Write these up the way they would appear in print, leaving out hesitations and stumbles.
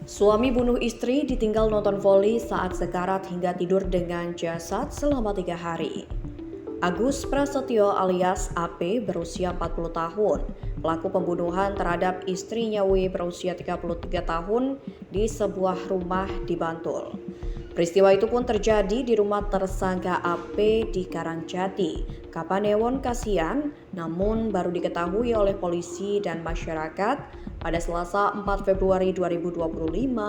Suami bunuh istri ditinggal nonton voli saat sekarat hingga tidur dengan jasad selama 3 hari. Agus Prasetyo alias AP berusia 40 tahun, pelaku pembunuhan terhadap istrinya W berusia 33 tahun di sebuah rumah di Bantul. Peristiwa itu pun terjadi di rumah tersangka AP di Karangjati, Kapanewon Kasihan, namun baru diketahui oleh polisi dan masyarakat pada Selasa 4 Februari 2025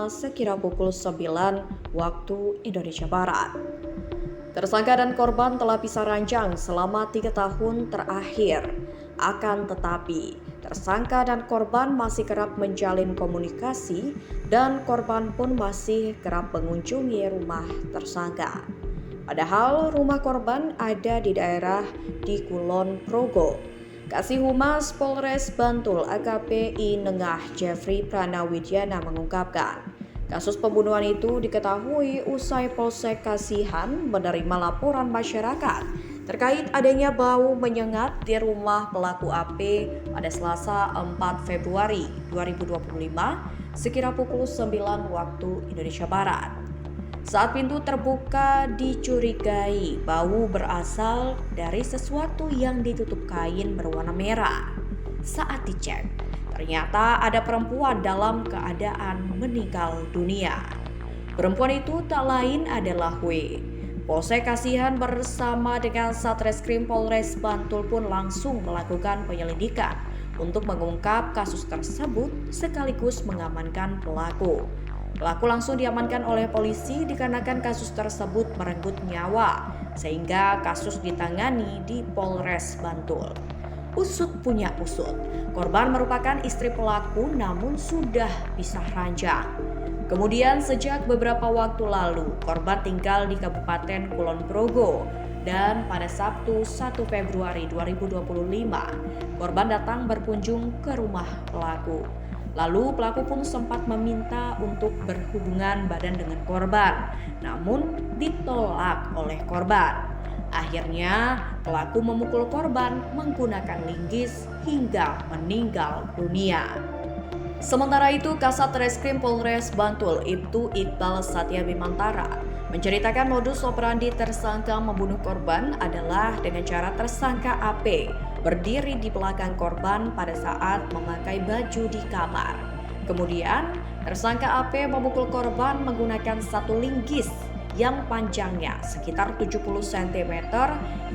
sekira pukul 9 waktu Indonesia Barat. Tersangka dan korban telah pisah ranjang selama 3 tahun terakhir. Akan tetapi, tersangka dan korban masih kerap menjalin komunikasi dan korban pun masih kerap mengunjungi rumah tersangka. Padahal rumah korban ada di daerah di Kulon Progo. Kasih Humas Polres Bantul AKP I Nengah Jeffrey Pranawidyana mengungkapkan, kasus pembunuhan itu diketahui usai Polsek Kasihan menerima laporan masyarakat terkait adanya bau menyengat di rumah pelaku AP pada Selasa 4 Februari 2025 sekira pukul 9 waktu Indonesia Barat. Saat pintu terbuka dicurigai bau berasal dari sesuatu yang ditutup kain berwarna merah. Saat dicek, ternyata ada perempuan dalam keadaan meninggal dunia. Perempuan itu tak lain adalah W. Polsek Kasihan bersama dengan Satreskrim Polres Bantul pun langsung melakukan penyelidikan untuk mengungkap kasus tersebut sekaligus mengamankan pelaku. Pelaku langsung diamankan oleh polisi dikarenakan kasus tersebut merenggut nyawa, sehingga kasus ditangani di Polres Bantul. Usut punya usut, korban merupakan istri pelaku namun sudah pisah ranjang. Kemudian sejak beberapa waktu lalu, korban tinggal di Kabupaten Kulon Progo dan pada Sabtu 1 Februari 2025, korban datang berkunjung ke rumah pelaku. Lalu pelaku pun sempat meminta untuk berhubungan badan dengan korban, namun ditolak oleh korban. Akhirnya pelaku memukul korban menggunakan linggis hingga meninggal dunia. Sementara itu, Kasat Reskrim Polres Bantul Ibtu Iqbal Satya Bimantara menceritakan modus operandi tersangka membunuh korban adalah dengan cara tersangka AP berdiri di belakang korban pada saat memakai baju di kamar. Kemudian, tersangka AP memukul korban menggunakan satu linggis yang panjangnya sekitar 70 cm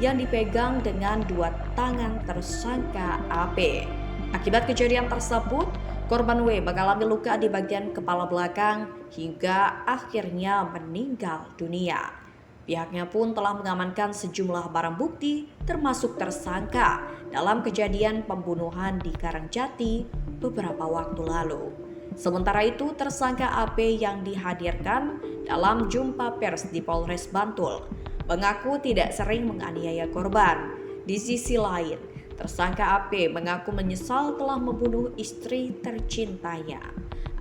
yang dipegang dengan dua tangan tersangka AP. Akibat kejadian tersebut, korban W mengalami luka di bagian kepala belakang hingga akhirnya meninggal dunia. Pihaknya pun telah mengamankan sejumlah barang bukti termasuk tersangka dalam kejadian pembunuhan di Karangjati beberapa waktu lalu. Sementara itu, tersangka AP yang dihadirkan dalam jumpa pers di Polres Bantul mengaku tidak sering menganiaya korban. Di sisi lain, tersangka AP mengaku menyesal telah membunuh istri tercintanya.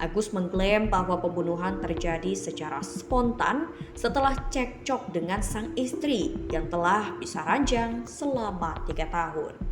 Agus mengklaim bahwa pembunuhan terjadi secara spontan setelah cekcok dengan sang istri yang telah pisah ranjang selama 3 tahun.